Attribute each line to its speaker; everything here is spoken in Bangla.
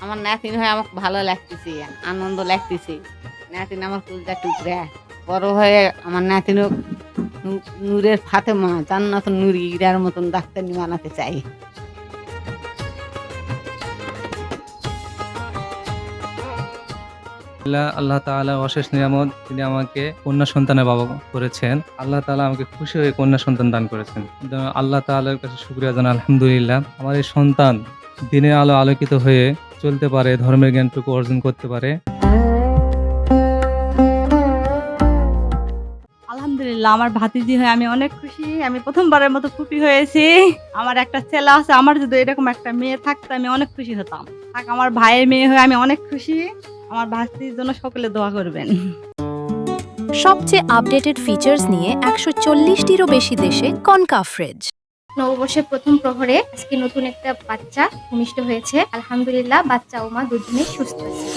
Speaker 1: আমার নাতিন হয়ে আমাকে ভালো লাগতেছে, আনন্দ লাগতেছে। নাতিন আমার কুলটা টুকরা, বড় হয়ে আমার নাতিনও নূরের ফাতেমা, জান্নাত নূরি ইরার মতন ডাক্তারনি বানাতে চাই।
Speaker 2: আল্লাহ তাআলা অশেষ নিয়ামত, তিনি আমাকে কন্যা সন্তানের বাবা করেছেন। আল্লাহ তাআলা আমাকে খুশি হয়ে কন্যা সন্তান দান করেছেন। আল্লাহ তাআলার কাছে শুকরিয়া জানাই, আলহামদুলিল্লাহ। আমার এই সন্তান দিনের আলো আলোকিত হয়ে চলতে পারে, ধর্মের জ্ঞানটুকু অর্জন করতে পারে।
Speaker 3: আলহামদুলিল্লাহ, আমার ভাতিজি হয়ে আমি অনেক খুশি। আমি প্রথমবারের মতো ফুপি হয়েছি। আমার একটা ছেলে আছে, আমার যদি এরকম একটা মেয়ে থাকতো আমি অনেক খুশি হতাম। আমার ভাইয়ের মেয়ে হয়ে আমি অনেক খুশি। আমার ভাতিজির জন্য সকলে দোয়া করবেন।
Speaker 4: সবচেয়ে আপডেটেড ফিচার্স নিয়ে 140টিরও বেশি দেশে কনকা ফ্রিজ।
Speaker 5: নববর্ষের প্রথম প্রহরে আজকে নতুন একটা বাচ্চা ভূমিষ্ঠ হয়েছে। আলহামদুলিল্লাহ, বাচ্চা ও মা দুজনেই সুস্থ আছে।